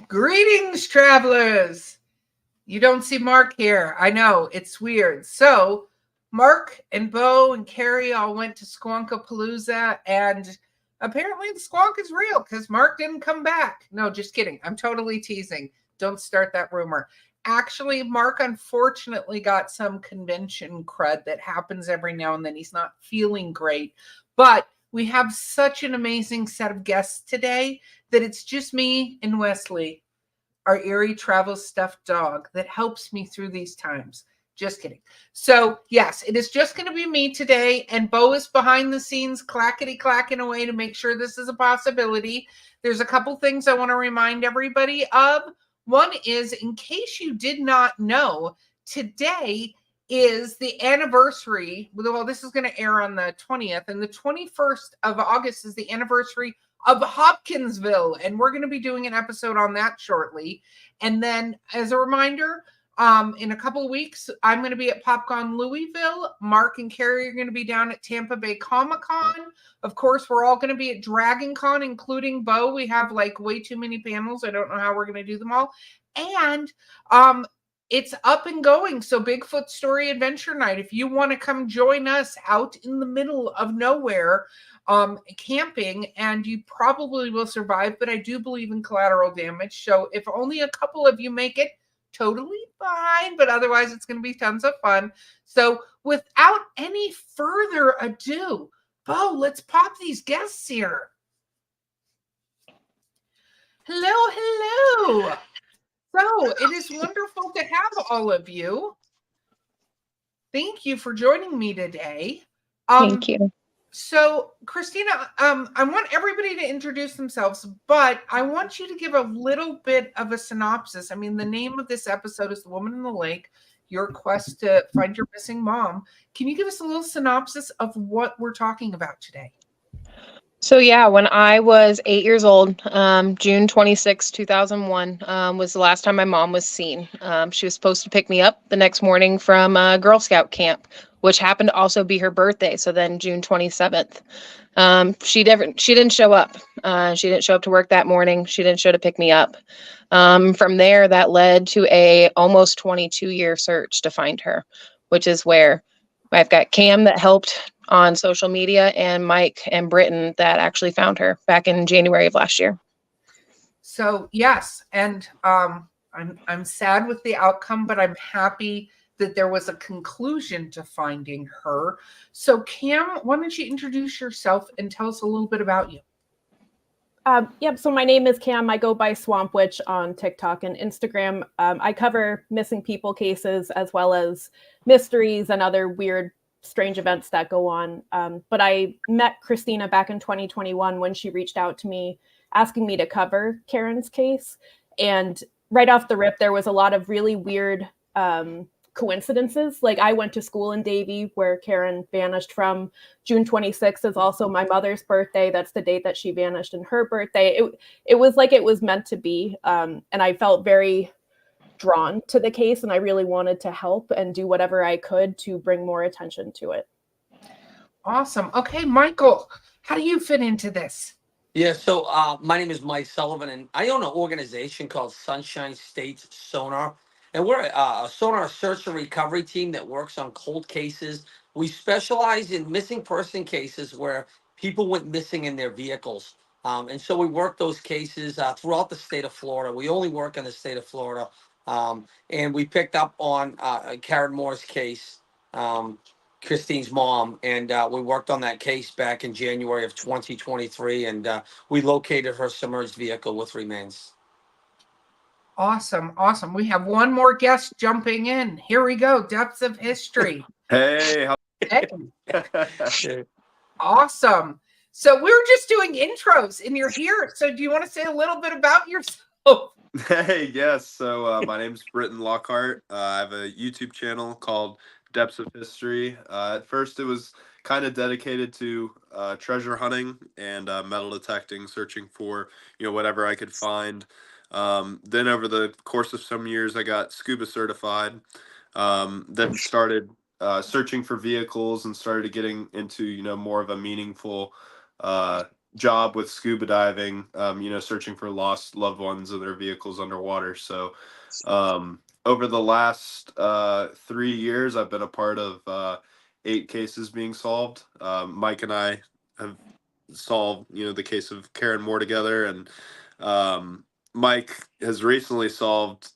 Greetings, travelers. You don't see Mark here. I know, it's weird. So, Mark and Bo and Carrie all went to Squonkapalooza, and apparently the squonk is real because Mark didn't come back. No, just kidding. I'm totally teasing. Don't start that rumor. Actually, Mark unfortunately got some convention crud that happens every now and then. He's not feeling great, but we have such an amazing set of guests today that it's just me and Wesley, our Erie Travel stuffed dog, that helps me through these times. Just kidding. So, yes, it is just going to be me today, and Bo is behind the scenes clackety clacking away to make sure this is a possibility. There's a couple things I want to remind everybody of. One is, in case you did not know, today is the anniversary. Well, this is going to air on the 20th, and the 21st of August is the anniversary of Hopkinsville, and we're going to be doing an episode on that shortly. And then, as a reminder, in a couple of weeks, I'm going to be at PopCon Louisville. Mark and Carrie are going to be down at Tampa Bay Comic Con. Of course, we're all going to be at Dragon Con, including Bo. We have like way too many panels. I don't know how we're going to do them all. And it's up and going. So Bigfoot Story Adventure Night, if you want to come join us out in the middle of nowhere, camping, and you probably will survive, but I do believe in collateral damage. So if only a couple of you make it, totally fine, but otherwise it's going to be tons of fun. So without any further ado, Bo, let's pop these guests here. Hello, hello. So it is wonderful to have all of you. Thank you for joining me today. Thank you. So, Christina, I want everybody to introduce themselves, but I want you to give a little bit of a synopsis. I mean, the name of this episode is The Woman in the Lake, your quest to find your missing mom. Can you give us a little synopsis of what we're talking about today? So yeah, when I was 8 years old, June 26, 2001, was the last time my mom was seen. She was supposed to pick me up the next morning from Girl Scout camp, which happened to also be her birthday. So then June 27th, she didn't show up. She didn't show up to work that morning. She didn't show to pick me up. From there, that led to a almost 22-year search to find her, which is where I've got Cam that helped on social media, and Mike and Britton that actually found her back in January of last year. So yes, and I'm sad with the outcome, but I'm happy that there was a conclusion to finding her. So Cam, why don't you introduce yourself and tell us a little bit about you? So my name is Cam. I go by Swamp Witch on TikTok and Instagram. I cover missing people cases as well as mysteries and other weird, strange events that go on. But I met Christina back in 2021 when she reached out to me asking me to cover Karen's case. And right off the rip, there was a lot of really weird coincidences. Like I went to school in Davie where Karen vanished from. June 26th is also my mother's birthday. That's the date that she vanished, and her birthday. It was like it was meant to be. And I felt very drawn to the case, and I really wanted to help and do whatever I could to bring more attention to it. Awesome. Okay, Michael, how do you fit into this? Yeah, so my name is Mike Sullivan, and I own an organization called Sunshine States Sonar. And we're a sonar search and recovery team that works on cold cases. We specialize in missing person cases where people went missing in their vehicles. And so we work those cases throughout the state of Florida. We only work in the state of Florida. And we picked up on Karen Moore's case. Christine's mom, and we worked on that case back in January of 2023, and we located her submerged vehicle with remains. Awesome. Awesome. We have one more guest jumping in. Here we go. Depths of History. Hey. Hey. Awesome. So we were just doing intros and you're here. So do you want to say a little bit about yourself? Hey, yes. So my name's Britton Lockhart. I have a YouTube channel called Depths of History. At first, it was kind of dedicated to treasure hunting and metal detecting, searching for whatever I could find. Then over the course of some years, I got scuba certified. Then started searching for vehicles and started getting into more of a meaningful job with scuba diving, searching for lost loved ones and their vehicles underwater. So over the last 3 years, I've been a part of 8 cases being solved. Mike and I have solved, the case of Karen Moore together, and Mike has recently solved,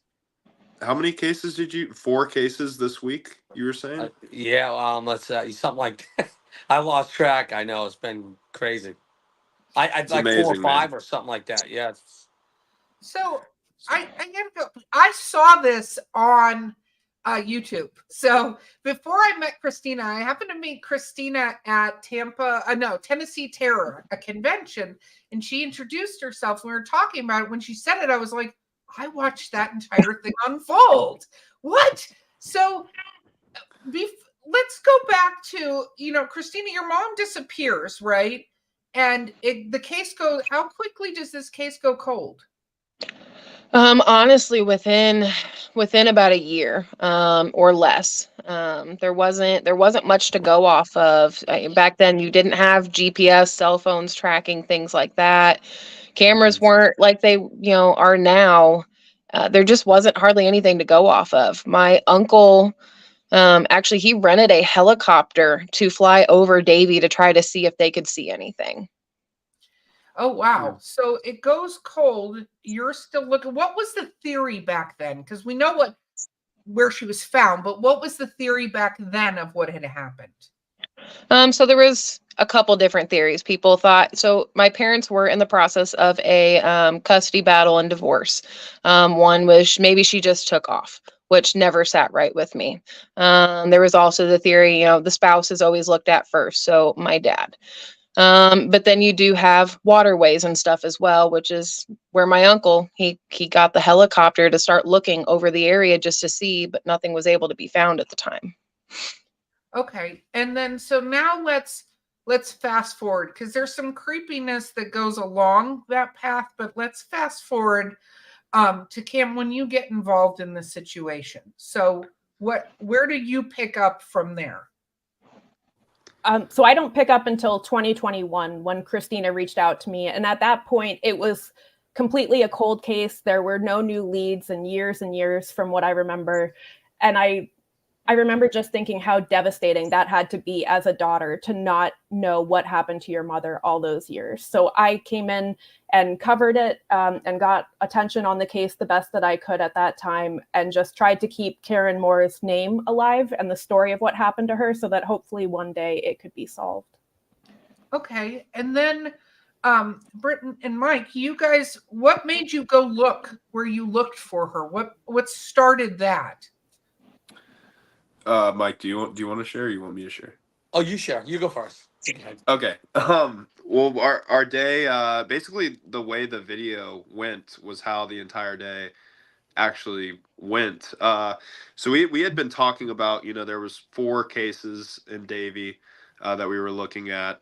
how many cases did you? 4 cases this week, you were saying? Yeah, let's something like I lost track. I know it's been crazy. I'd It's like 4 or amazing, man. 5 or something like that. Yeah. So I gotta go. I saw this on YouTube. So before I met Christina, I happened to meet Christina at Tennessee Terror, a convention, and she introduced herself. We were talking about it. When she said it, I was like, I watched that entire thing unfold. What? So let's go back to, Christina, your mom disappears, right? And the case goes, how quickly does this case go cold? Honestly, within about a year, or less. There wasn't much to go off of. Back then, you didn't have GPS, cell phones tracking things like that. Cameras weren't like they, are now. There just wasn't hardly anything to go off of. My uncle, actually, he rented a helicopter to fly over Davie to try to see if they could see anything. Oh, wow. Yeah. So it goes cold. You're still looking. What was the theory back then? Because we know where she was found, but what was the theory back then of what had happened? So there was a couple different theories. People thought, so my parents were in the process of a custody battle and divorce. One was maybe she just took off, which never sat right with me. There was also the theory, the spouse is always looked at first. So my dad. But then you do have waterways and stuff as well, which is where my uncle, he got the helicopter to start looking over the area just to see, but nothing was able to be found at the time. Okay. And then so now let's fast forward, because there's some creepiness that goes along that path, but let's fast forward to Cam when you get involved in the situation. So where do you pick up from there? So I don't pick up until 2021 when Christina reached out to me. And at that point, it was completely a cold case. There were no new leads in years and years from what I remember. And I remember just thinking how devastating that had to be as a daughter to not know what happened to your mother all those years. So I came in and covered it and got attention on the case the best that I could at that time, and just tried to keep Karen Moore's name alive and the story of what happened to her so that hopefully one day it could be solved. Okay. And then Britton and Mike, you guys, what made you go look where you looked for her? What started that? Mike, do you want to share, or you want me to share? Oh, you share. You go first. Okay. Well, our day, basically the way the video went was how the entire day actually went. So we had been talking about, there was 4 cases in Davie that we were looking at,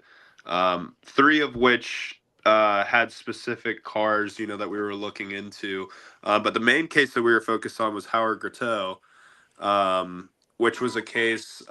3 of which had specific cars, that we were looking into. But the main case that we were focused on was Howard Grotteau, which was a case.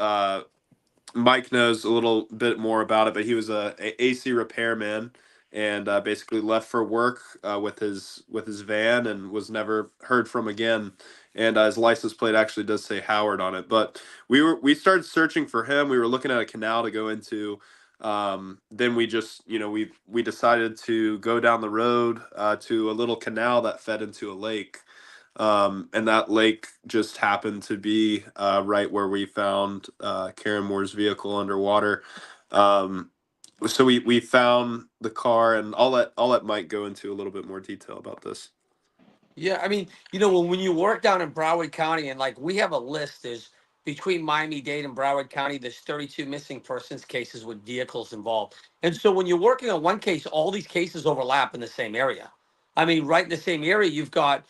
Mike knows a little bit more about it, but he was a AC repairman, and basically left for work with his van and was never heard from again. And his license plate actually does say Howard on it. But we started searching for him. We were looking at a canal to go into. Then we just we decided to go down the road to a little canal that fed into a lake. And that lake just happened to be right where we found Karen Moore's vehicle underwater. So we found the car, and I'll let Mike go into a little bit more detail about this. Yeah, I mean, when you work down in Broward County, and like we have a list, there's between Miami-Dade and Broward County, there's 32 missing persons cases with vehicles involved. And so when you're working on one case, all these cases overlap in the same area. I mean, right in the same area, you've got,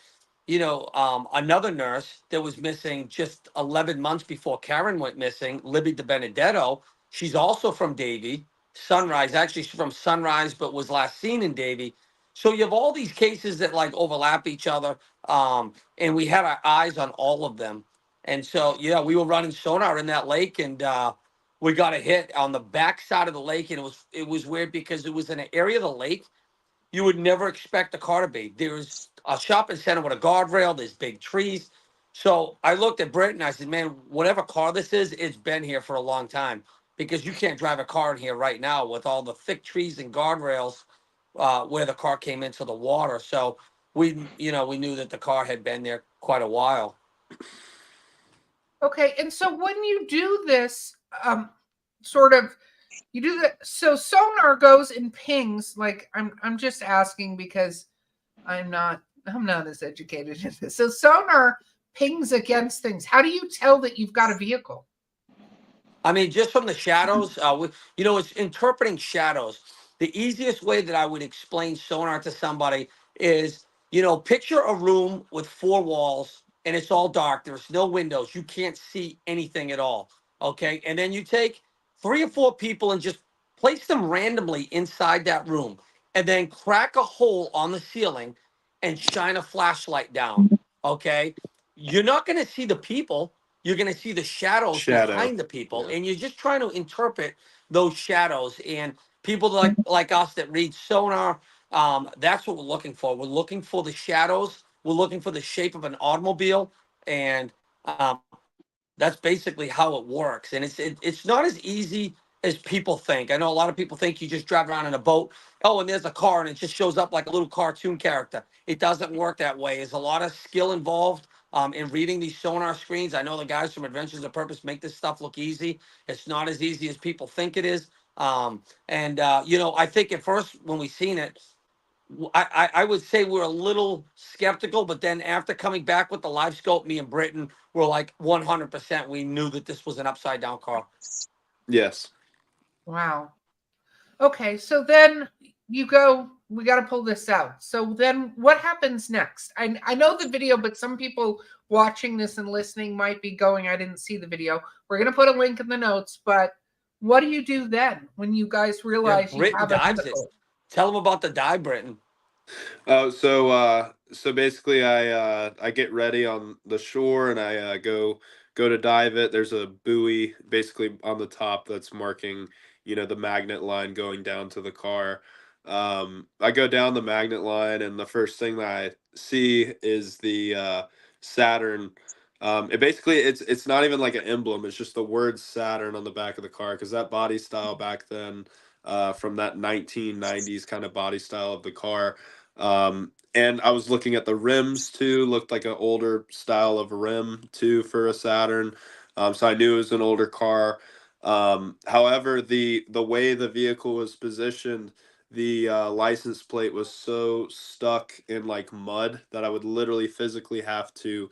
another nurse that was missing just 11 months before Karen went missing, Libby DiBenedetto. She's also from Davie, Sunrise. Actually, she's from Sunrise, but was last seen in Davie. So you have all these cases that like overlap each other, and we had our eyes on all of them. And so, we were running sonar in that lake, and we got a hit on the back side of the lake, and it was weird because it was in an area of the lake you would never expect a car to be. There's a shopping center with a guardrail. There's big trees. So I looked at Brent and I said, man, whatever car this is, it's been here for a long time because you can't drive a car in here right now with all the thick trees and guardrails where the car came into the water. So we knew that the car had been there quite a while. Okay, and so when you do this, sort of, you do that. So sonar goes and pings. Like I'm just asking because I'm not as educated in this. So sonar pings against things. How do you tell that you've got a vehicle? I mean, just from the shadows, it's interpreting shadows. The easiest way that I would explain sonar to somebody is, picture a room with four walls and it's all dark. There's no windows. You can't see anything at all. Okay. And then you take 3 or 4 people and just place them randomly inside that room and then crack a hole on the ceiling and shine a flashlight down. Okay. You're not going to see the people. You're going to see the shadows behind the people, and you're just trying to interpret those shadows. And people like us that read sonar, that's what we're looking for. We're looking for the shadows. We're looking for the shape of an automobile, and that's basically how it works. And it's not as easy as people think. I know a lot of people think you just drive around in a boat. Oh, and there's a car, and it just shows up like a little cartoon character. It doesn't work that way. There's a lot of skill involved. In reading these sonar screens. I know the guys from Adventures of Purpose make this stuff look easy. It's not as easy as people think it is. I think at first when we seen it, I would say we're a little skeptical, but then after coming back with the live scope, me and Britton were like 100%. We knew that this was an upside down car. Yes. Wow. Okay, so then you go, we got to pull this out. So then what happens next? I know the video, but some people watching this and listening might be going, I didn't see the video. We're going to put a link in the notes, but what do you do then when you guys realize you have dives it. Tell them about the dive, Britton. Oh, so basically I get ready on the shore and I go to dive it. There's a buoy basically on the top that's marking, the magnet line going down to the car. I go down the magnet line and the first thing that I see is the Saturn. It's not even like an emblem. It's just the word Saturn on the back of the car because that body style back then, from that 1990s kind of body style of the car. And I was looking at the rims too, looked like an older style of rim too for a Saturn. So I knew it was an older car. However, the way the vehicle was positioned, the license plate was so stuck in like mud that I would literally physically have to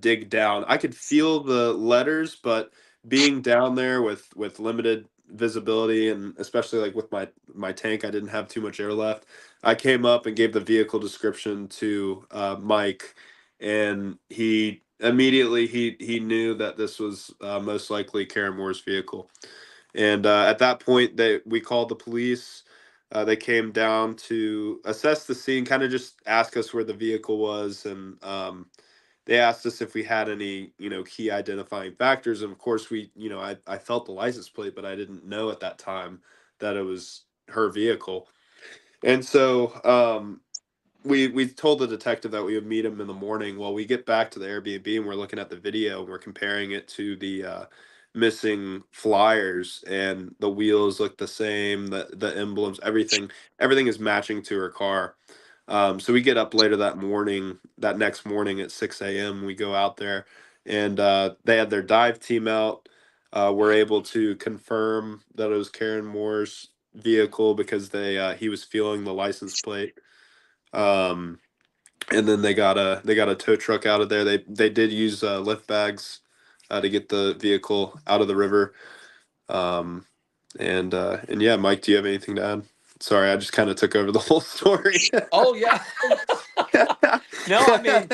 dig down. I could feel the letters, but being down there with limited visibility and especially like with my tank, I didn't have too much air left. I came up and gave the vehicle description to Mike, and he immediately he knew that this was most likely Karen Moore's vehicle. And at that point, we called the police. They came down to assess the scene, kind of just ask us where the vehicle was, and they asked us if we had any, key identifying factors. And of course, I felt the license plate, but I didn't know at that time that it was her vehicle. And so we told the detective that we would meet him in the morning. Well, we get back to the Airbnb and we're looking at the video and we're comparing it to the missing flyers, and the wheels look the same, the emblems, everything is matching to her car. So we get up later that next morning at 6 a.m. We go out there, and they had their dive team out. We're able to confirm that it was Karen Moore's vehicle because he was feeling the license plate. And then they got a tow truck out of there. They did use lift bags to get the vehicle out of the river. And yeah, Mike, do you have anything to add? Sorry, I just kind of took over the whole story. Oh yeah. No, I mean,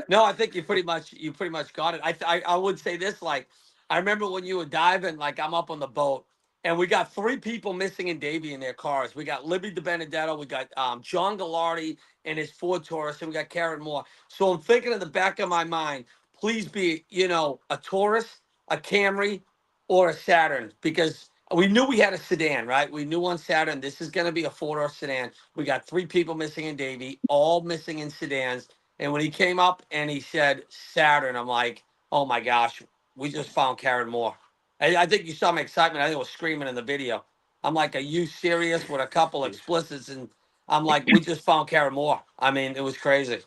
no. I think you pretty much got it. I would say this, like, I remember when you were diving, like I'm up on the boat, and we got 3 people missing in Davie in their cars. We got Libby DiBenedetto, we got John Gallardi and his Ford Taurus, and we got Karen Moore. So I'm thinking in the back of my mind, please be, a Taurus, a Camry, or a Saturn, because we knew we had a sedan, right? We knew on Saturn this is going to be a 4-door sedan. We got 3 people missing in Davie, all missing in sedans. And when he came up and he said Saturn, I'm like, oh my gosh, we just found Karen Moore. I think you saw my excitement. I think I was screaming in the video. I'm like, are you serious? With a couple explicits, and I'm like, we just found Karen Moore. I mean, it was crazy.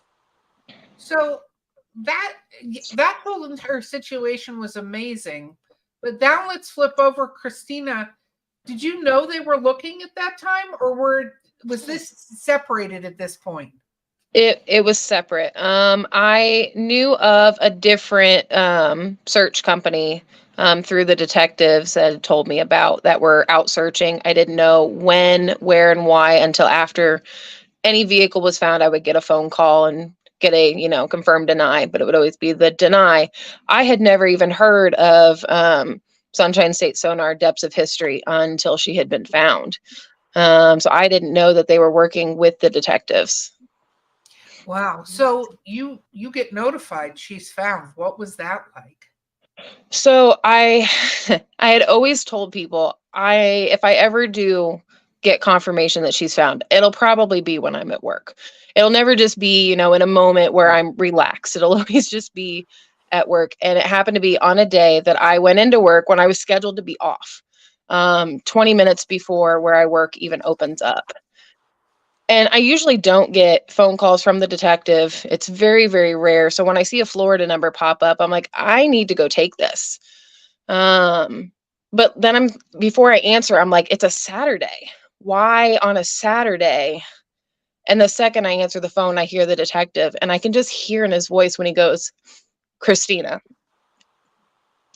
So that whole entire situation was amazing. But now let's flip over, Christina. Did you know they were looking at that time, or was this separated at this point? It was separate. I knew of a different search company through the detectives that had told me about that were out searching. I didn't know when, where, and why until after any vehicle was found. I would get a phone call and get a confirm deny, but it would always be the deny. I had never even heard of Sunshine State Sonar Depths of History until she had been found. So I didn't know that they were working with the detectives. Wow. So you get notified she's found. What was that like? So I I had always told people if I ever do get confirmation that she's found, it'll probably be when I'm at work. It'll never just be, in a moment where I'm relaxed. It'll always just be at work. And it happened to be on a day that I went into work when I was scheduled to be off, 20 minutes before where I work even opens up. And I usually don't get phone calls from the detective. It's very, very rare. So when I see a Florida number pop up, I'm like, I need to go take this. But then before I answer, I'm like, it's a Saturday. Why on a Saturday? And the second I answer the phone, I hear the detective, and I can just hear in his voice when he goes, Christina.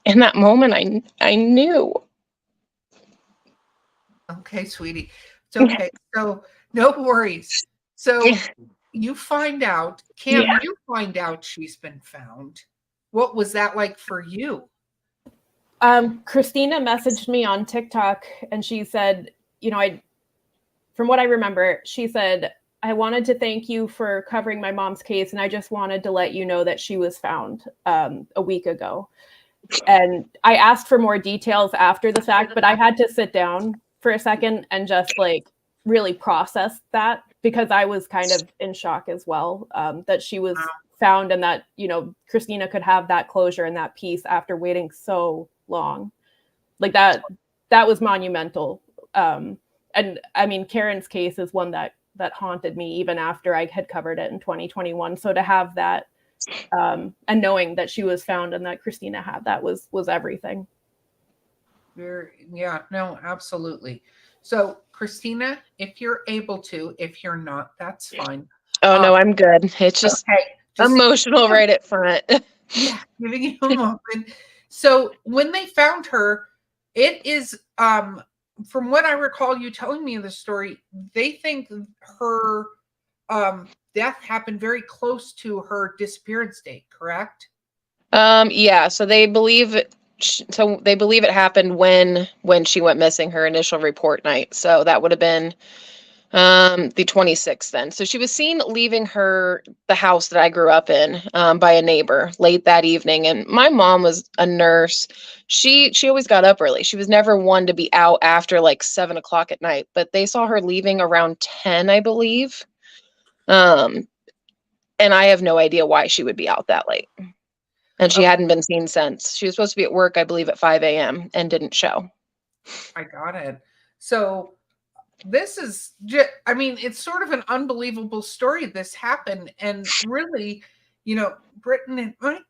In that moment, I knew. Okay, sweetie. It's okay. So no worries. So you find out, Cam, Yeah. you find out she's been found. What was that like for you? Christina messaged me on TikTok and she said, from what I remember, she said, I wanted to thank you for covering my mom's case. And I just wanted to let you know that she was found a week ago. And I asked for more details after the fact, but I had to sit down for a second and just really process that, because I was kind of in shock as well, that she was found and that, Christina could have that closure and that peace after waiting so long. Like that was monumental. And I mean, Karen's case is one that haunted me even after I had covered it in 2021. So to have that, and knowing that she was found and that Christina had that was everything. Yeah, no, absolutely. So Christina, if you're able to, if you're not, that's fine. Oh no, I'm good. It's just emotional right at front. Yeah, giving you a moment. So when they found her, it is from what I recall you telling me the story, they think her death happened very close to her disappearance date, correct? Yeah, so they believe it happened when she went missing, her initial report night. So that would have been the 26th then. So she was seen leaving the house that I grew up in by a neighbor late that evening. And my mom was a nurse. She always got up early. She was never one to be out after like 7 o'clock at night, but they saw her leaving around 10, I believe. And I have no idea why she would be out that late. And she hadn't been seen since. She was supposed to be at work, I believe, at 5 a.m. and didn't show. I got it. So this is I mean, it's sort of an unbelievable story. This happened, and really, Britton and Mike,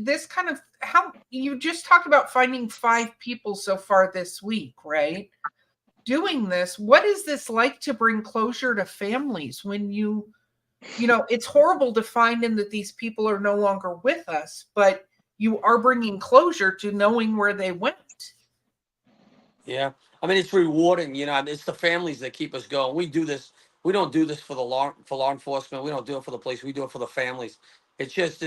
this kind of how you just talked about finding 5 people so far this week, right? Doing this, what is this like to bring closure to families when it's horrible to find in that these people are no longer with us, but you are bringing closure to knowing where they went. Yeah. I mean, it's rewarding, it's the families that keep us going. We do this. We don't do this for law enforcement. We don't do it for the police. We do it for the families. It's just,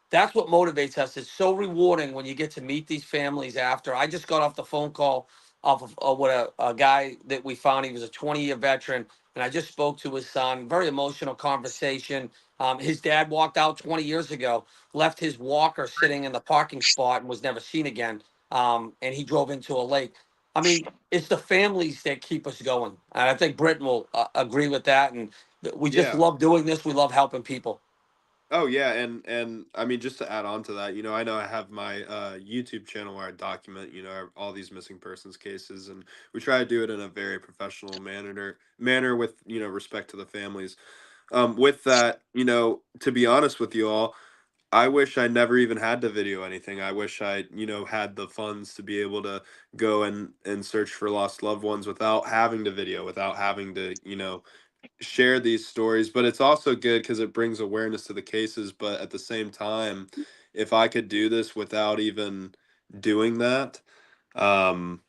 that's what motivates us. It's so rewarding when you get to meet these families after. I just got off the phone call with a guy that we found. He was a 20-year veteran. And I just spoke to his son. Very emotional conversation. His dad walked out 20 years ago, left his walker sitting in the parking spot and was never seen again. and he drove into a lake. I mean, it's the families that keep us going. And I think Britton will agree with that. And we just Yeah. love doing this. We love helping people. Oh yeah, and I mean, just to add on to that, I know I have my YouTube channel where I document, all these missing persons cases, and we try to do it in a very professional manner with, respect to the families. With that, to be honest with you all, I wish I never even had to video anything. I wish I, had the funds to be able to go and search for lost loved ones without having to video, without having to, share these stories. But it's also good because it brings awareness to the cases. But at the same time, if I could do this without even doing that, um,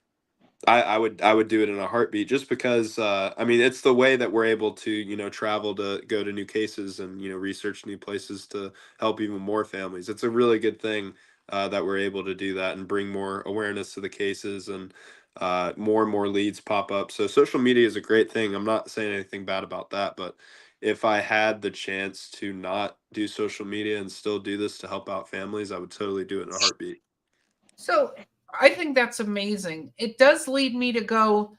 I would do it in a heartbeat, just because I mean, it's the way that we're able to, travel to go to new cases and, research new places to help even more families. It's a really good thing that we're able to do that and bring more awareness to the cases, and more and more leads pop up. So social media is a great thing. I'm not saying anything bad about that, but if I had the chance to not do social media and still do this to help out families, I would totally do it in a heartbeat. So I think that's amazing. It does lead me to go,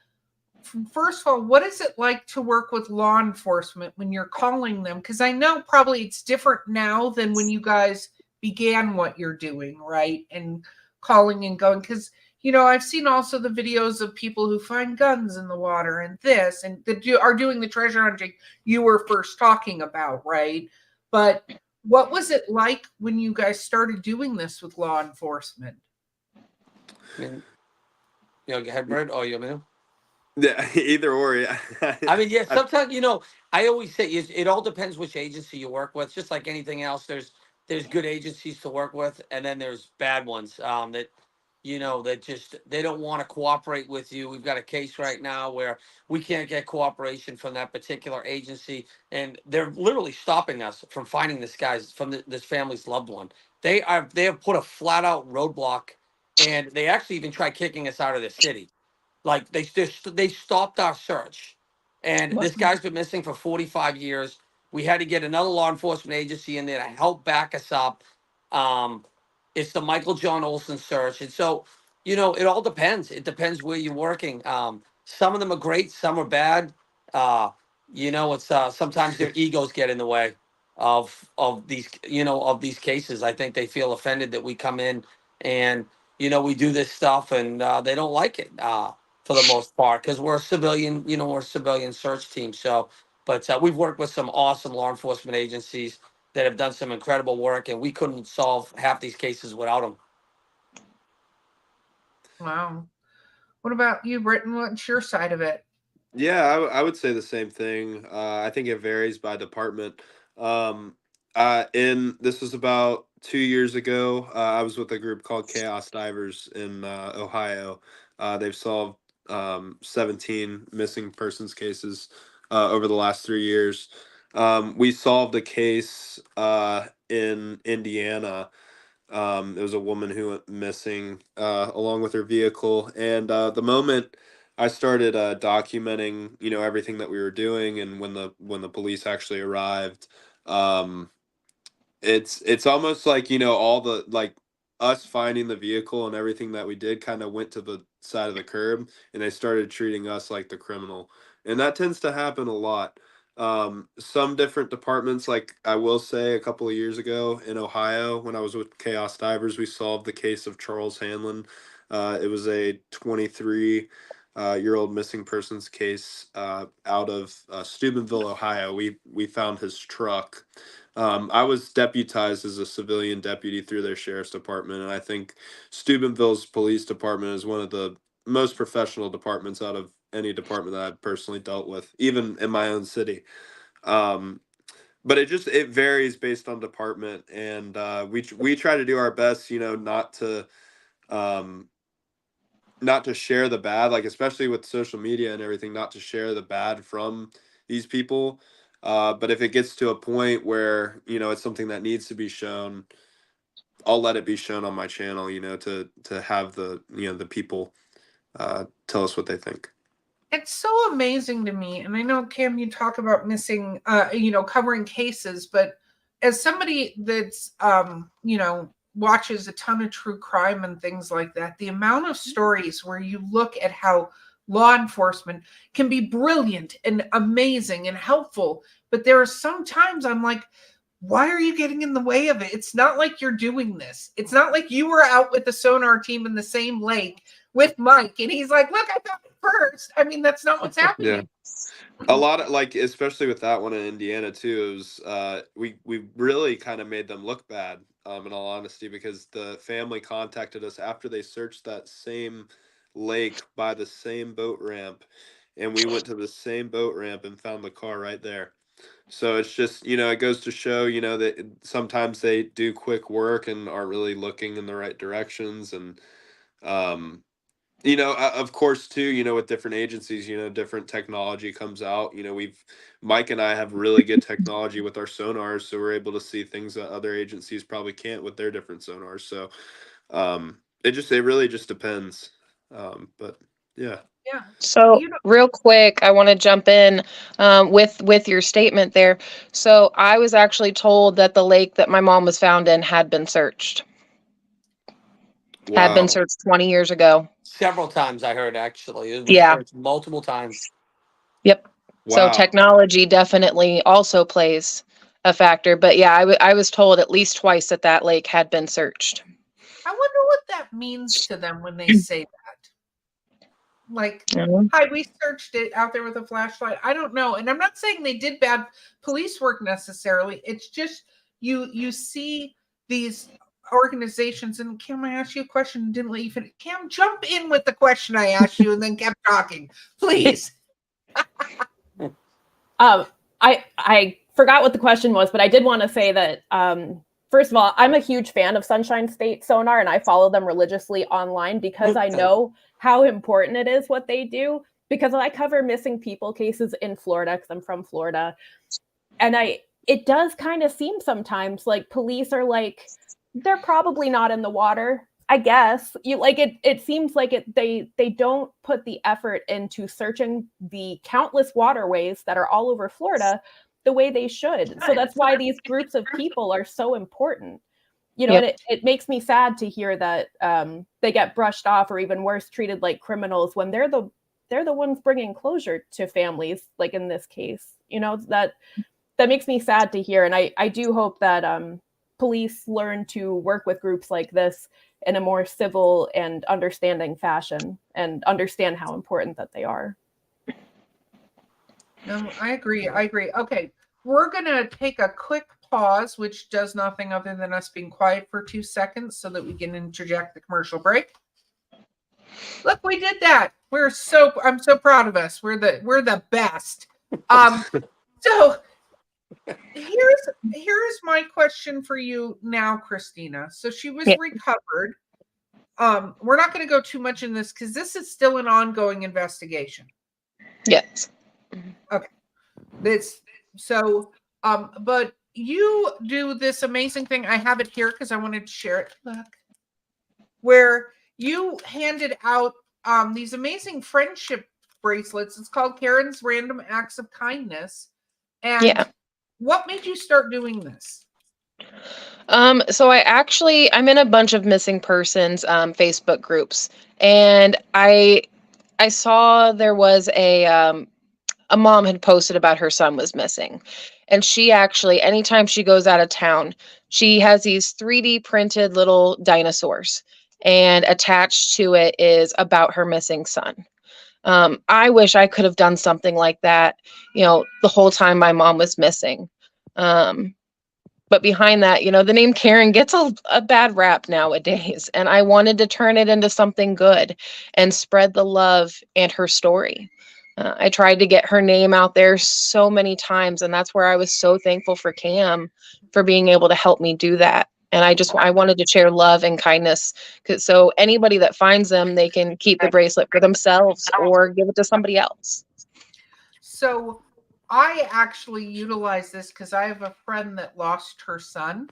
first of all, what is it like to work with law enforcement when you're calling them? Because I know probably it's different now than when you guys began what you're doing, right? And calling and going. Because, I've seen also the videos of people who find guns in the water and this, and that are doing the treasure hunting you were first talking about, right? But what was it like when you guys started doing this with law enforcement? I mean, go ahead, Brett. Oh, you know. Yeah, either or. Yeah. I mean, yeah. I- Sometimes, I always say it all depends which agency you work with. Just like anything else, there's good agencies to work with, and then there's bad ones that that just they don't want to cooperate with you. We've got a case right now where we can't get cooperation from that particular agency, and they're literally stopping us from finding this family's loved one. They have put a flat out roadblock, and they actually even tried kicking us out of the city. Like they stopped our search, and Wow. this guy's been missing for 45 years. We had to get another law enforcement agency in there to help back us up. Um, it's the Michael John Olson search, and so it all depends. It depends where you're working. Some of them are great, some are bad. It's sometimes their egos get in the way of these cases. I think they feel offended that we come in and we do this stuff, and they don't like it. For the most part, because we're a civilian search team. So, but we've worked with some awesome law enforcement agencies that have done some incredible work, and we couldn't solve half these cases without them. Wow. What about you, Britton? What's your side of it? Yeah, I would say the same thing. I think it varies by department. Um, in This was about 2 years ago. I was with a group called Chaos Divers in Ohio. They've solved 17 missing persons cases over the last 3 years. We solved a case in Indiana. It was a woman who went missing along with her vehicle, and the moment I started documenting, everything that we were doing, and when the police actually arrived, um, it's almost like, all the, like, us finding the vehicle and everything that we did kind of went to the side of the curb, and they started treating us like the criminal. And that tends to happen a lot. Some different departments, like I will say, a couple of years ago in Ohio, when I was with Chaos Divers, we solved the case of Charles Hanlon. It was a 23 year old missing persons case out of Steubenville, Ohio. We found his truck. I was deputized as a civilian deputy through their sheriff's department, and I think Steubenville's police department is one of the most professional departments out of any department that I've personally dealt with, even in my own city. Um, but it varies based on department, and we try to do our best, um, not to share the bad, like, especially with social media and everything, not to share the bad from these people. But if it gets to a point where, it's something that needs to be shown, I'll let it be shown on my channel, to have the people tell us what they think. It's so amazing to me. And I know, Cam, you talk about missing, covering cases, but as somebody that's, watches a ton of true crime and things like that, the amount of stories where you look at how law enforcement can be brilliant and amazing and helpful, but there are some times I'm like, why are you getting in the way of it? It's not like you're doing this. It's not like you were out with the sonar team in the same lake with Mike and he's like, look, I found it first. I mean, that's not what's happening. Yeah. A lot of, like, especially with that one in Indiana too, it was we really kind of made them look bad, in all honesty, because the family contacted us after they searched that same lake by the same boat ramp, and we went to the same boat ramp and found the car right there. So it's just, it goes to show, that sometimes they do quick work and aren't really looking in the right directions. And of course too, with different agencies, different technology comes out. Mike and I have really good technology with our sonars, so we're able to see things that other agencies probably can't with their different sonars. So it really just depends. But yeah. Yeah. So real quick, I want to jump in with your statement there. So I was actually told that the lake that my mom was found in had been searched. Had been Wow. searched 20 years ago. Several times I heard, actually. It was Yeah. searched multiple times. Yep. So Wow. technology definitely also plays a factor. But yeah, I was told at least twice that that lake had been searched. I wonder what that means to them when they say that. Like, Mhm. hi, we searched it out there with a flashlight. I don't know. And I'm not saying they did bad police work necessarily. It's just you see these organizations, and Cam, I asked you a question and didn't let you finish. Cam, jump in with the question I asked you and then kept talking, please. I forgot what the question was, but I did want to say that first of all, I'm a huge fan of Sunshine State Sonar, and I follow them religiously online because I know how important it is what they do. Because I cover missing people cases in Florida, because I'm from Florida, and it does kind of seem sometimes like police are like, they're probably not in the water. I guess it seems like they don't put the effort into searching the countless waterways that are all over Florida the way they should. So that's why these groups of people are so important. Yep. And it makes me sad to hear that they get brushed off, or even worse, treated like criminals, when they're the ones bringing closure to families, like in this case. That makes me sad to hear. And I do hope that police learn to work with groups like this in a more civil and understanding fashion, and understand how important that they are. No, I agree. Okay, we're going to take a quick pause, which does nothing other than us being quiet for 2 seconds so that we can interject the commercial break. Look, we did that. I'm so proud of us. We're the best. So here's my question for you now, Christina. So she was recovered. We're not going to go too much in this because this is still an ongoing investigation. Yes. Okay. But you do this amazing thing. I have it here because I wanted to share it. Look, where you handed out these amazing friendship bracelets. It's called Karen's Random Acts of Kindness. And what made you start doing this? So I'm in a bunch of missing persons Facebook groups, and I saw there was a mom had posted about her son was missing, and she actually, anytime she goes out of town, she has these 3D printed little dinosaurs, and attached to it is about her missing son. I wish I could have done something like that, the whole time my mom was missing. But behind that, the name Karen gets a bad rap nowadays. And I wanted to turn it into something good and spread the love and her story. I tried to get her name out there so many times. And that's where I was so thankful for Cam for being able to help me do that. And I wanted to share love and kindness. So anybody that finds them, they can keep the bracelet for themselves or give it to somebody else. So I actually utilize this because I have a friend that lost her son,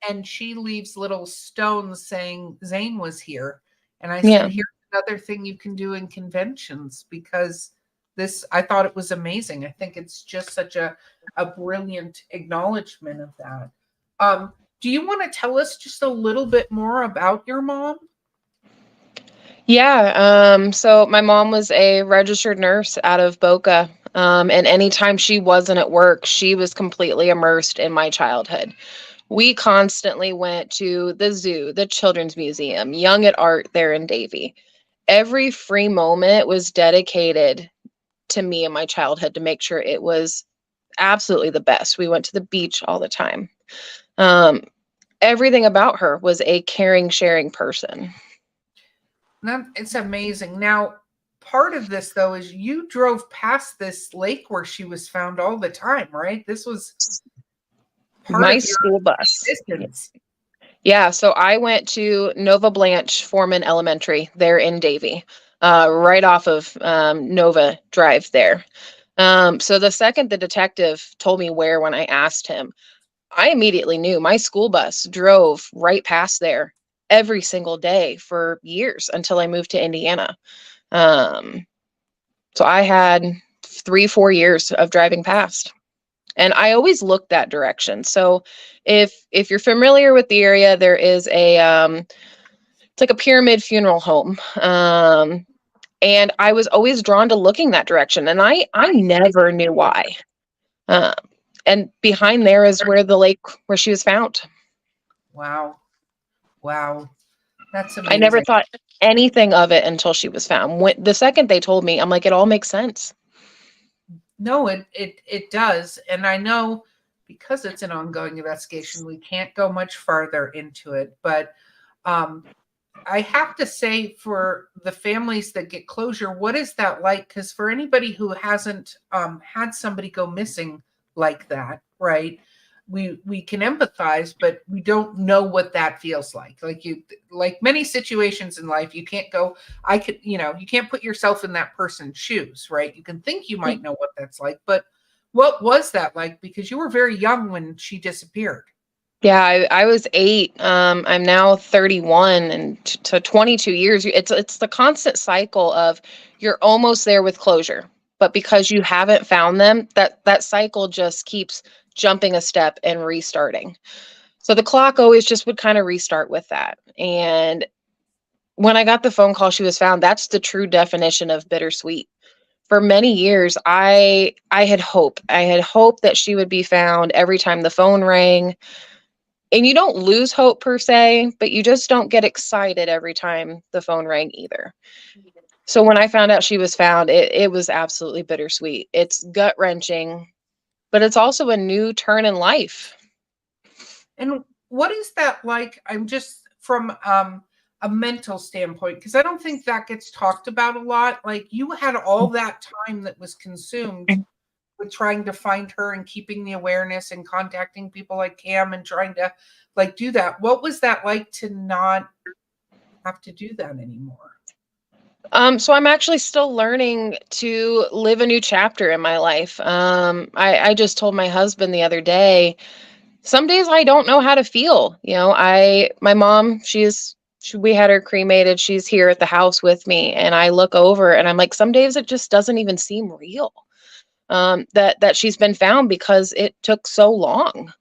and she leaves little stones saying Zane was here. And I said, here's another thing you can do in conventions, because I thought it was amazing. I think it's just such a brilliant acknowledgement of that. do you want to tell us just a little bit more about your mom? Yeah. So my mom was a registered nurse out of Boca. And anytime she wasn't at work, she was completely immersed in my childhood. We constantly went to the zoo, the Children's Museum, Young at Art there in Davie. Every free moment was dedicated to me and my childhood to make sure it was absolutely the best. We went to the beach all the time. Um, Everything about her was a caring, sharing person. It's amazing. Now, part of this though is you drove past this lake where she was found all the time, right? This was part My of your school bus. existence. Yeah, so I went to Nova Blanche Foreman Elementary there in Davie, right off of Nova Drive there. So the second the detective told me where when I asked him, I immediately knew my school bus drove right past there every single day for years until I moved to Indiana. So I had 3-4 years of driving past. And I always looked that direction. So if you're familiar with the area, there is a it's like a pyramid funeral home. And I was always drawn to looking that direction, and I never knew why. Uh, and behind there is where the lake where she was found. Wow. Wow. That's I never amazing. thought anything of it until she was found. When the second they told me, I'm like, it all makes sense. No, it does. And I know because it's an ongoing investigation, we can't go much farther into it. But I have to say, for the families that get closure, what is that like? Because for anybody who hasn't had somebody go missing like that, right? We can empathize, but we don't know what that feels like. Like many situations in life, you can't go, you can't put yourself in that person's shoes, right? You can think you might know what that's like, but what was that like? Because you were very young when she disappeared. Yeah, I was 8. I'm now 31, and to 22 years. It's the constant cycle of you're almost there with closure, but because you haven't found them, that cycle just keeps jumping a step and restarting. So the clock always just would kind of restart with that. And when I got the phone call she was found, that's the true definition of bittersweet. For many years, I had hope. I had hope that she would be found every time the phone rang. And you don't lose hope per se, but you just don't get excited every time the phone rang either. So when I found out she was found, it was absolutely bittersweet. It's gut wrenching, but it's also a new turn in life. And what is that like? I'm just from a mental standpoint, because I don't think that gets talked about a lot. Like, you had all that time that was consumed with trying to find her and keeping the awareness and contacting people like Cam and trying to like do that. What was that like to not have to do that anymore? So I'm actually still learning to live a new chapter in my life. I just told my husband the other day, some days I don't know how to feel. My mom, we had her cremated. She's here at the house with me, and I look over and I'm like, some days it just doesn't even seem real. That she's been found because it took so long.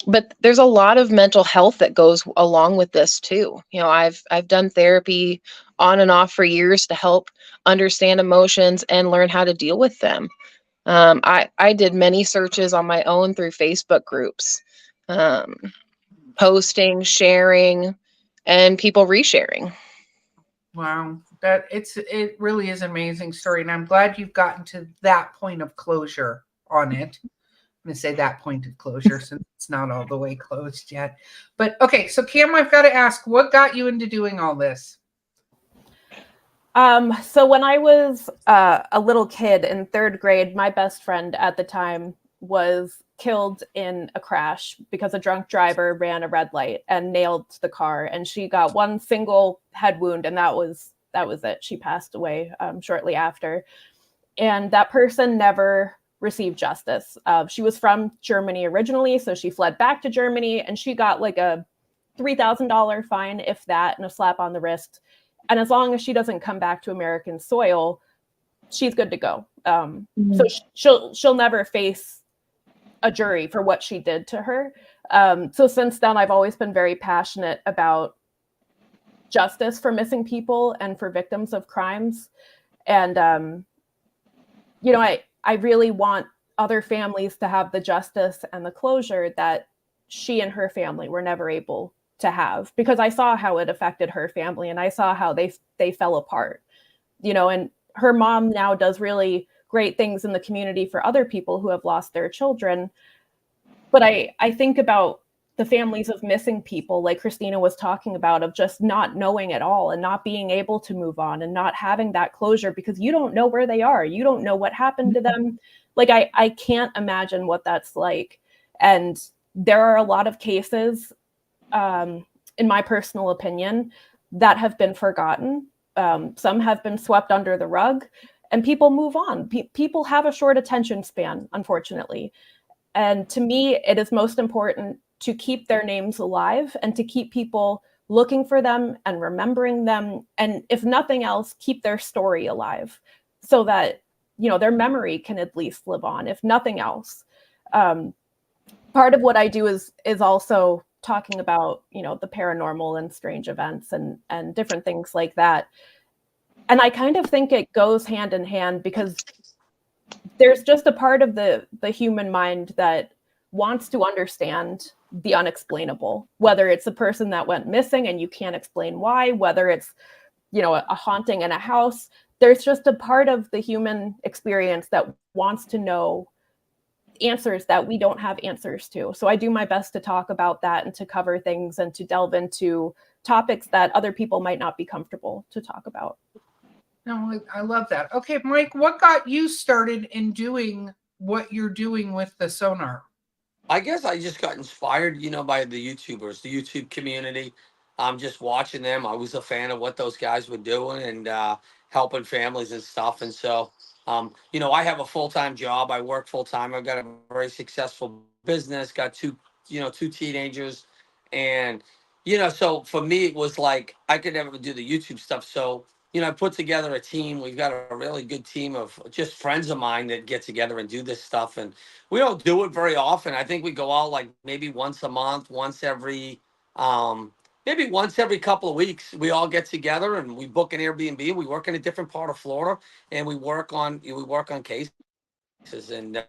But there's a lot of mental health that goes along with this too. I've done therapy on and off for years to help understand emotions and learn how to deal with them. I did many searches on my own through Facebook groups, posting, sharing, and people resharing. Wow, it really is an amazing story, and I'm glad you've gotten to that point of closure on it. I'm going to say that point of closure since it's not all the way closed yet. But okay, so Cam, I've got to ask, what got you into doing all this? So when I was a little kid in 3rd grade, my best friend at the time was killed in a crash because a drunk driver ran a red light and nailed the car, and she got one single head wound, and that was it. She passed away shortly after, and that person never received justice. She was from Germany originally, so she fled back to Germany, and she got like a $3,000 fine, if that, and a slap on the wrist. And as long as she doesn't come back to American soil, she's good to go. So she'll never face a jury for what she did to her. So since then, I've always been very passionate about justice for missing people and for victims of crimes. And, I really want other families to have the justice and the closure that she and her family were never able to have, because I saw how it affected her family and I saw how they fell apart, and her mom now does really great things in the community for other people who have lost their children. But I think about the families of missing people, like Christina was talking about, of just not knowing at all and not being able to move on and not having that closure, because you don't know where they are. You don't know what happened to them. Like, I can't imagine what that's like. And there are a lot of cases, in my personal opinion, that have been forgotten. Some have been swept under the rug, and people move on. People have a short attention span, unfortunately. And to me, it is most important to keep their names alive and to keep people looking for them and remembering them. And if nothing else, keep their story alive so that, their memory can at least live on, if nothing else. Part of what I do is also talking about, the paranormal and strange events and different things like that. And I kind of think it goes hand in hand, because there's just a part of the human mind that wants to understand the unexplainable, whether it's a person that went missing and you can't explain why, whether it's, a haunting in a house. There's just a part of the human experience that wants to know answers that we don't have answers to. So I do my best to talk about that and to cover things and to delve into topics that other people might not be comfortable to talk about. No, I love that. Okay, Mike, what got you started in doing what you're doing with the sonar? I guess I just got inspired, by the YouTubers, the YouTube community. I'm just watching them. I was a fan of what those guys were doing and helping families and stuff. And so, I have a full-time job. I work full-time. I've got a very successful business, got two teenagers. And, so for me, it was like I could never do the YouTube stuff. So, I put together a team. We've got a really good team of just friends of mine that get together and do this stuff. And we don't do it very often. I think we go out like maybe once a month, maybe once every couple of weeks. We all get together and we book an Airbnb. We work in a different part of Florida, and we work on cases. And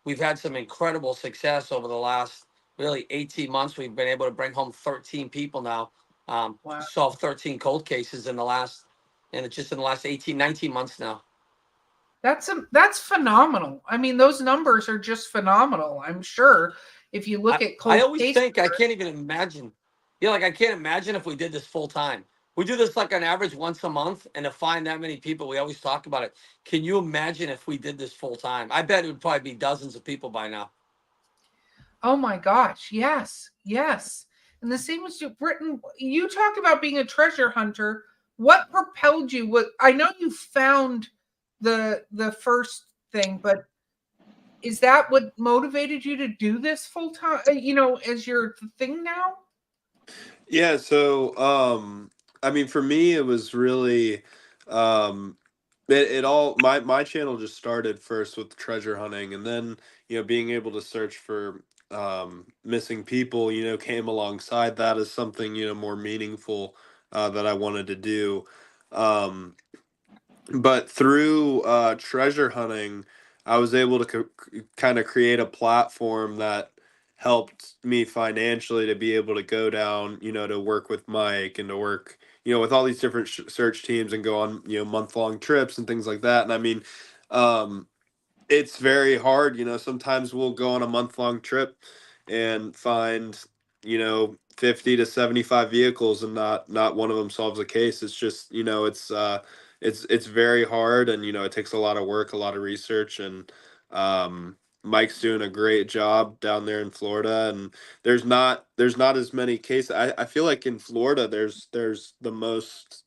we've had some incredible success over the last really 18 months. We've been able to bring home 13 people now. Wow. Solved 13 cold cases in the last 18, 19 months now. That's phenomenal. I mean, those numbers are just phenomenal. I'm sure if you look at cold I always cases, think I can't even imagine. I can't imagine if we did this full time. We do this like on average once a month, and to find that many people, we always talk about it. Can you imagine if we did this full time? I bet it would probably be dozens of people by now. oh my gosh, yes, yes. And the same was you, Britton. You talked about being a treasure hunter. What propelled you? What I know you found the first thing, but is that what motivated you to do this full time? As your thing now? Yeah, so I mean for me it was really um it all my channel just started first with treasure hunting, and then being able to search for missing people came alongside that as something more meaningful that I wanted to do. Um but through treasure hunting, I was able to kind of create a platform that helped me financially to be able to go down, to work with Mike and to work, with all these different search teams and go on, month-long trips and things like that. And I mean, um, it's very hard. Sometimes we'll go on a month-long trip and find, 50 to 75 vehicles, and not one of them solves a case. It's just, it's very hard, and it takes a lot of work, a lot of research, and Mike's doing a great job down there in Florida. And there's not as many cases. I feel like in Florida there's the most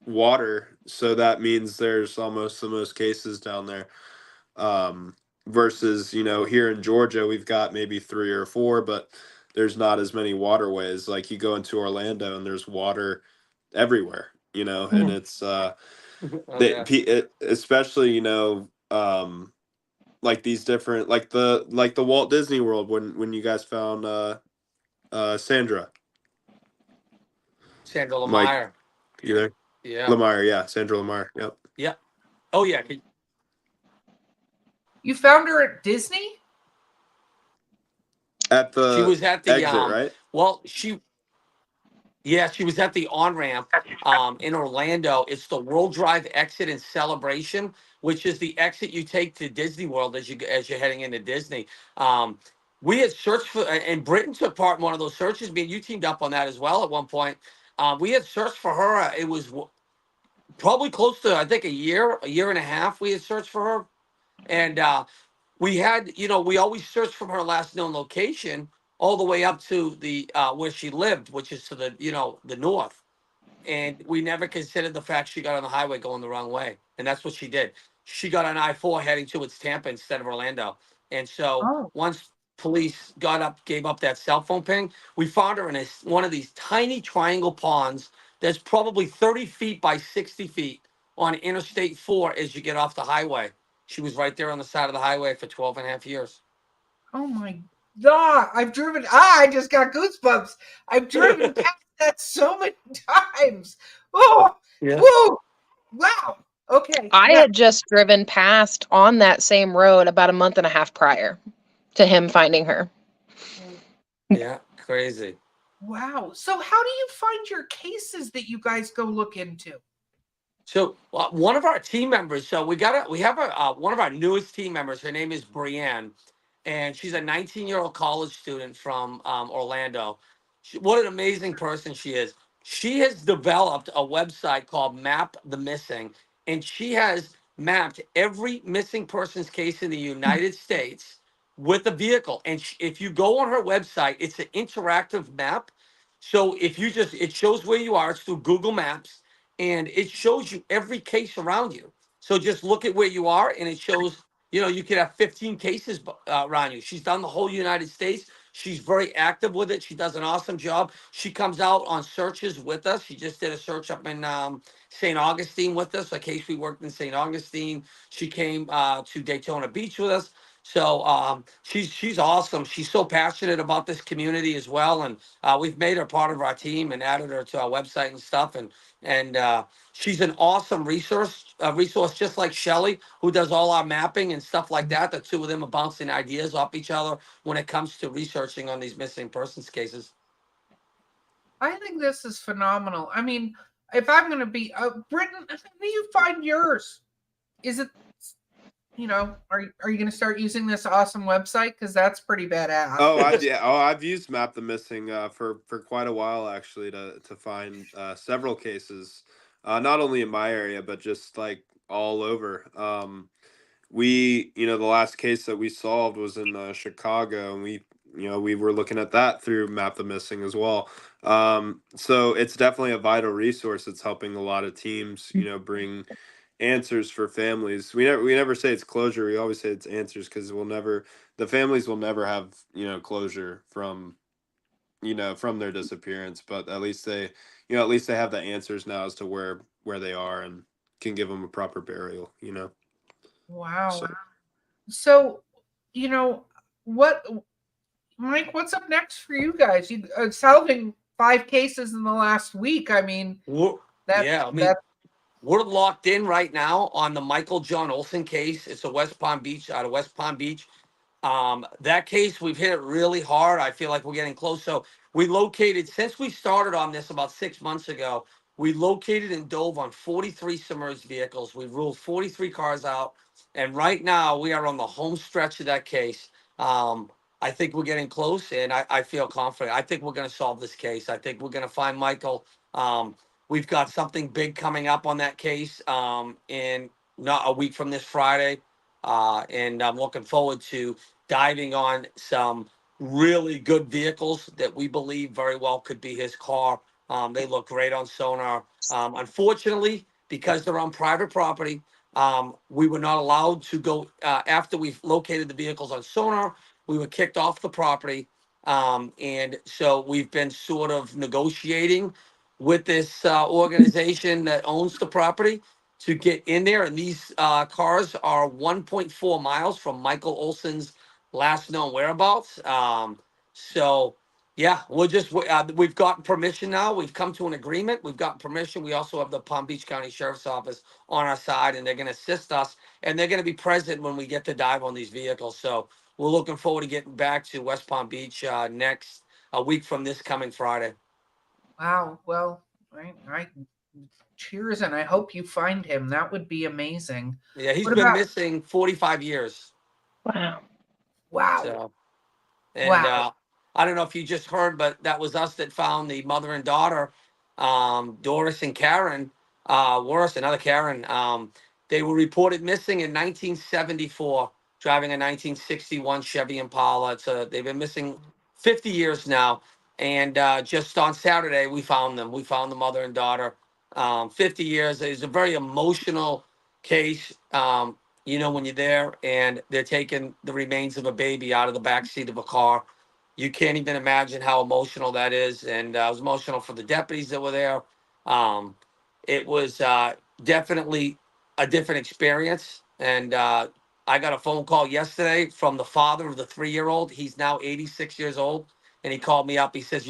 water, so that means there's almost the most cases down there. um, versus here in Georgia we've got maybe three or four, but there's not as many waterways. Like you go into Orlando and there's water everywhere, and it's Oh yeah. especially like these different like the Walt Disney World when you guys found Sandra. Sandra Mike, Lemire. you there? Yeah. Lemire, yeah, Sandra Lemire. Yep. Yeah. Oh yeah. You found her at Disney? At She the was at the exit, right? well, she was at the on ramp in Orlando. It's the World Drive exit in Celebration, which is the exit you take to Disney World as you're heading into Disney. We had searched for, and Britain took part in one of those searches. Me and you teamed up on that as well at one point. We had searched for her. It was probably close to, I think, a year and a half. We had searched for her, and we had, we always searched from her last known location all the way up to the where she lived, which is to the, the north. And we never considered the fact she got on the highway going the wrong way. And that's what she did. She got on I-4 heading towards Tampa instead of Orlando. And so Oh, once police gave up that cell phone ping, we found her in one of these tiny triangle ponds that's probably 30 feet by 60 feet on Interstate 4 as you get off the highway. She was right there on the side of the highway for 12 and a half years. oh my God. I just got goosebumps. I've driven past that so many times. Oh, Yeah. whoa. Wow. Okay. I Yeah. had just driven past on that same road about a month and a half prior to him finding her. Yeah. Crazy. Wow. So how do you find your cases that you guys go look into? So one of our team members, we have one of our newest team members. Her name is Brienne, and she's a 19-year-old college student from Orlando. What an amazing person she is. She has developed a website called Map the Missing, and she has mapped every missing persons case in the United States with a vehicle. And if you go on her website, it's an interactive map. So it shows where you are. It's through Google Maps, and it shows you every case around you. So just look at where you are, and it shows, you could have 15 cases around you. She's done the whole United States. She's very active with it. She does an awesome job. She comes out on searches with us. She just did a search up in St. Augustine with us, a case we worked in St. Augustine. She came to Daytona Beach with us. So she's awesome. She's so passionate about this community as well, and we've made her part of our team and added her to our website and stuff. And she's an awesome resource just like Shelly, who does all our mapping and stuff like that. The two of them are bouncing ideas off each other when it comes to researching on these missing persons cases. I think this is phenomenal. I mean, if I'm going to be Britain, how do you find yours? Is it, are you going to start using this awesome website? Because that's pretty badass. I've used Map the Missing for quite a while actually to find several cases, not only in my area but just like all over. The last case that we solved was in Chicago, and we were looking at that through Map the Missing as well. So it's definitely a vital resource. It's helping a lot of teams, bring answers for families. We never say it's closure. We always say it's answers, because the families will never have, closure from their disappearance, but at least they have the answers now as to where they are, and can give them a proper burial. Wow. So, what, Mike, what's up next for you guys? You solving 5 cases in the last week. I mean, we're locked in right now on the Michael John Olson case. It's out of West Palm Beach. That case, we've hit it really hard. I feel like we're getting close. So since we started on this about 6 months ago, we located and dove on 43 submerged vehicles. We ruled 43 cars out. And right now we are on the home stretch of that case. I think we're getting close, and I feel confident. I think we're going to solve this case. I think we're going to find Michael. We've got something big coming up on that case in not a week from this Friday. And I'm looking forward to diving on some really good vehicles that we believe very well could be his car. They look great on sonar. Unfortunately, because they're on private property, we were not allowed to go after we've located the vehicles on sonar. We were kicked off the property. And so we've been sort of negotiating with this organization that owns the property to get in there. And these cars are 1.4 miles from Michael Olson's last known whereabouts. So Yeah, we've gotten permission now. We've come to an agreement. We've gotten permission. We also have the Palm Beach County Sheriff's Office on our side, and they're going to assist us, and they're going to be present when we get to dive on these vehicles. So we're looking forward to getting back to West Palm Beach next a week from this coming Friday. Wow. Well, I cheers, and I hope you find him. That would be amazing. Yeah, he's What been about? missing 45 years. Wow. Wow. So, and Wow. I don't know if you just heard, but that was us that found the mother and daughter, Doris and Karen, another Karen. They were reported missing in 1974, driving a 1961 Chevy Impala. They've been missing 50 years now. And just on Saturday, we found them. We found the mother and daughter. 50 years. It's a very emotional case. When you're there and they're taking the remains of a baby out of the back seat of a car, you can't even imagine how emotional that is. And it was emotional for the deputies that were there. It was definitely a different experience. And I got a phone call yesterday from the father of the 3-year-old. He's now 86 years old. And he called me up. He says,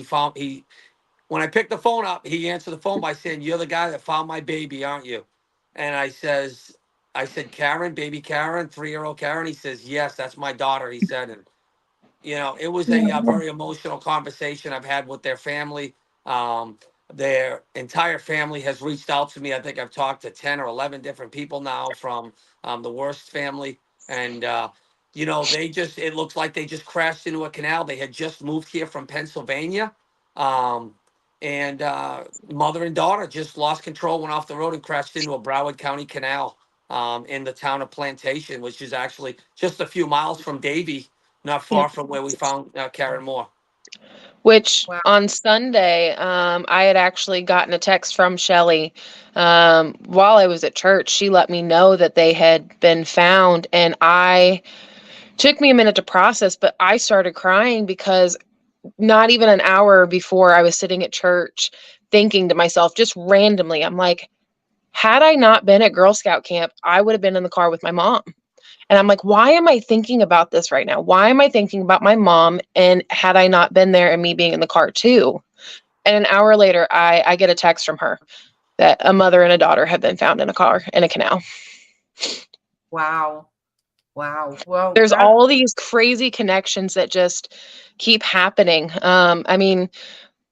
when I picked the phone up, he answered the phone by saying, "You're the guy that found my baby, aren't you?" And I said, "Karen, baby Karen, 3-year-old Karen." He says, "Yes, that's my daughter," he said. And, it was a very emotional conversation I've had with their family. Their entire family has reached out to me. I think I've talked to 10 or 11 different people now from the Worst family. And, it looks like they just crashed into a canal. They had just moved here from Pennsylvania. Um, and mother and daughter just lost control, went off the road and crashed into a Broward County canal in the town of Plantation, which is actually just a few miles from Davie, not far Yep. from where we found Karen Moore. Which Wow. on Sunday, I had actually gotten a text from Shelly while I was at church. She let me know that they had been found, and I took me a minute to process, but I started crying because not even an hour before I was sitting at church thinking to myself, just randomly, I'm like, had I not been at Girl Scout camp, I would have been in the car with my mom. And I'm like, why am I thinking about this right now? Why am I thinking about my mom? And had I not been there and me being in the car too? And an hour later, I get a text from her that a mother and a daughter have been found in a car in a canal. Wow. Wow. Well, There's all these crazy connections that just keep happening. I mean,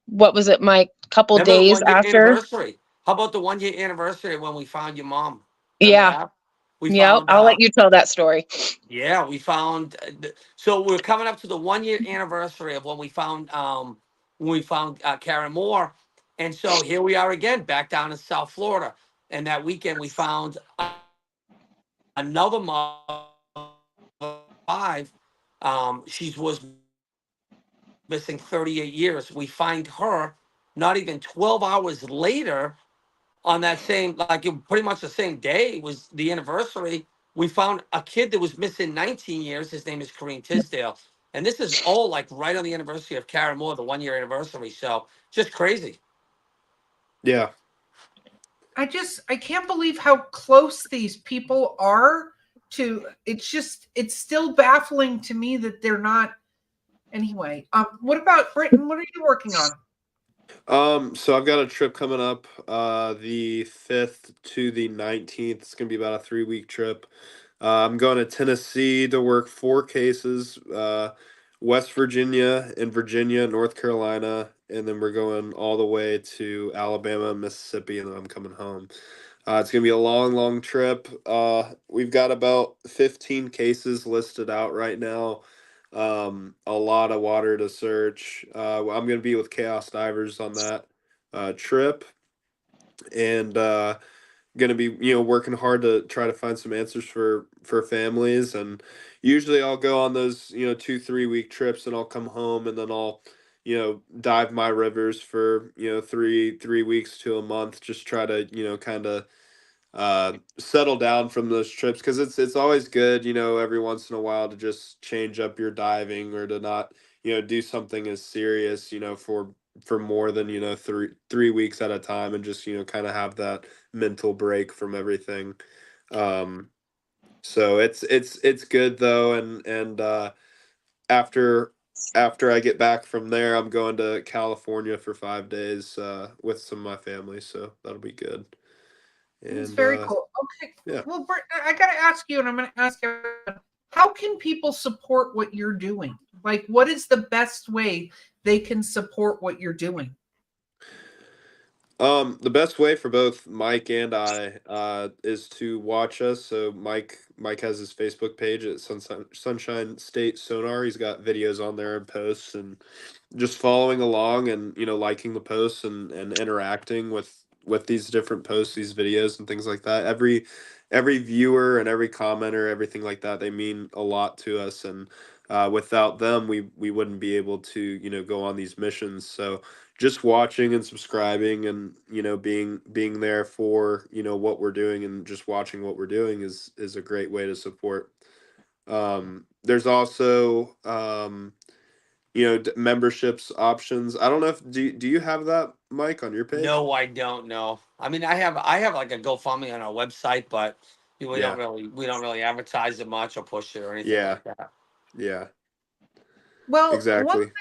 what was it, Mike? Couple Remember the days 1 year after? anniversary? How about the 1 year anniversary when we found your mom? Remember Yeah. that? We Yep. found I'll let you tell that story. Yeah, we found. So we're coming up to the 1 year anniversary of when we found Karen Moore, and so here we are again, back down in South Florida. And that weekend we found another mother, 5. She was missing 38 years. We find her not even 12 hours later on that same, pretty much the same day was the anniversary. We found a kid that was missing 19 years. His name is Kareem Tisdale. And this is all like right on the anniversary of Karen Moore, the 1 year anniversary. So just crazy. Yeah. I can't believe how close these people are to. It's still baffling to me that they're not. Anyway, what about Britain? What are you working on? So I've got a trip coming up, the 5th to the 19th. It's gonna be about a 3-week trip. I'm going to Tennessee to work 4 cases, West Virginia and Virginia, North Carolina, and then we're going all the way to Alabama, Mississippi, and then I'm coming home. It's gonna be a long, long trip. We've got about 15 cases listed out right now. A lot of water to search. I'm gonna be with Chaos Divers on that trip, and gonna be working hard to try to find some answers for families. And usually I'll go on those 2-3 week trips, and I'll come home, and then I'll dive my rivers for 3 weeks to a month. Just try to kind of settle down from those trips, because it's always good every once in a while to just change up your diving, or to not do something as serious for more than 3 weeks at a time, and just kind of have that mental break from everything. So it's good though. And after after I get back from there, I'm going to California for 5 days with some of my family, so that'll be good. It's And very cool. Okay. yeah. Well, Britt, I got to ask you, and I'm going to ask everyone, how can people support what you're doing? Like, what is the best way they can support what you're doing? The best way for both Mike and I is to watch us. So Mike has his Facebook page at Sunshine State Sonar. He's got videos on there and posts, and just following along and liking the posts and interacting with these different posts, these videos and things like that. Every viewer and every commenter, everything like that, they mean a lot to us, and without them we wouldn't be able to go on these missions. So just watching and subscribing and being there for what we're doing, and just watching what we're doing is a great way to support. There's also memberships options. I don't know if do you have that, Mike, on your page? No, I don't know. I mean, I have like a GoFundMe on our website, but we Yeah. don't really advertise it much or push it or anything Yeah. like that. Yeah, Well, one exactly. thing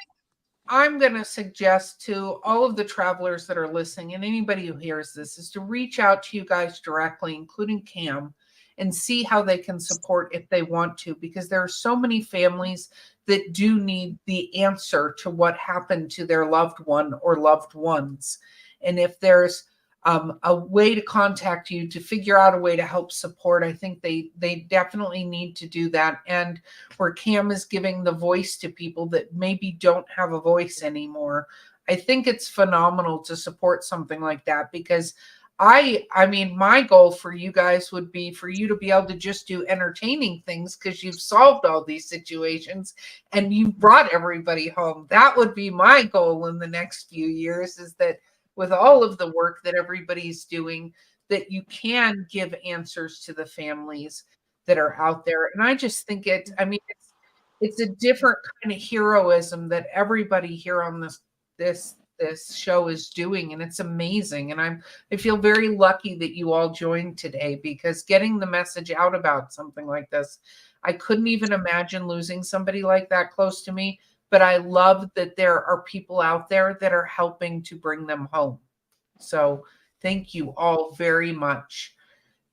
I'm going to suggest to all of the travelers that are listening and anybody who hears this is to reach out to you guys directly, including Cam, and see how they can support if they want to, because there are so many families that do need the answer to what happened to their loved one or loved ones. And if there's a way to contact you to figure out a way to help support, I think they definitely need to do that. And where Cam is giving the voice to people that maybe don't have a voice anymore, I think it's phenomenal to support something like that, because I mean, my goal for you guys would be for you to be able to just do entertaining things because you've solved all these situations and you brought everybody home. That would be my goal in the next few years, is that with all of the work that everybody's doing, that you can give answers to the families that are out there. And I just think it's a different kind of heroism that everybody here on this show is doing, and it's amazing. And I feel very lucky that you all joined today, because getting the message out about something like this, I couldn't even imagine losing somebody like that close to me, but I love that there are people out there that are helping to bring them home. So thank you all very much.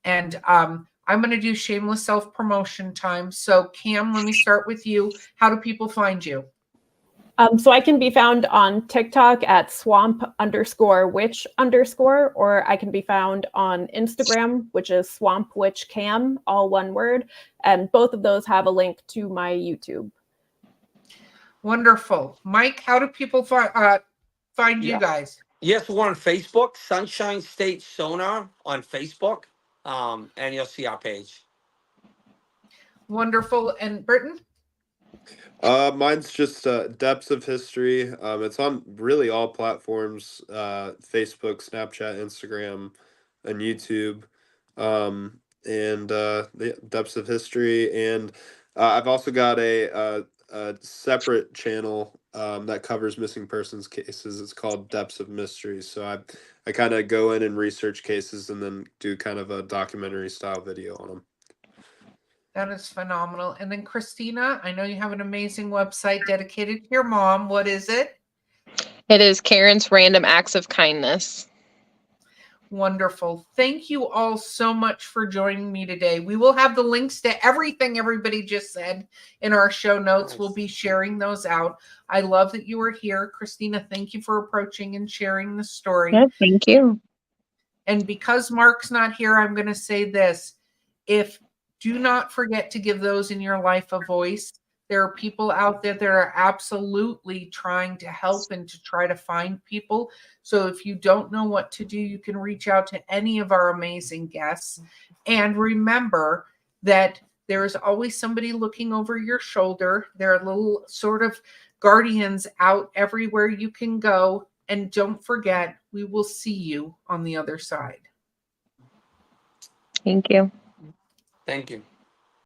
And I'm going to do shameless self-promotion time. So Cam, let me start with you. How do people find you? So I can be found on TikTok at swamp_witch_, or I can be found on Instagram, which is swampwitchcam, all one word. And both of those have a link to my YouTube. Wonderful. Mike, how do people find you guys? Yes, we're on Facebook, Sunshine State Sonar on Facebook, and you'll see our page. Wonderful. And Britton? Mine's just Depths of History. It's on really all platforms: Facebook, Snapchat, Instagram, and YouTube. And the Depths of History. And I've also got a separate channel that covers missing persons cases. It's called Depths of Mysteries. So I kind of go in and research cases and then do kind of a documentary style video on them. That is phenomenal. And then Christina, I know you have an amazing website dedicated to your mom. What is it? It is Karen's Random Acts of Kindness. Wonderful. Thank you all so much for joining me today. We will have the links to everything everybody just said in our show notes. Nice. We'll be sharing those out. I love that you were here. Christina, thank you for approaching and sharing the story. Yeah, thank you. And because Mark's not here, I'm going to say this. Do not forget to give those in your life a voice. There are people out there that are absolutely trying to help and to try to find people. So if you don't know what to do, you can reach out to any of our amazing guests. And remember that there is always somebody looking over your shoulder. There are little sort of guardians out everywhere you can go. And don't forget, we will see you on the other side. Thank you. Thank you.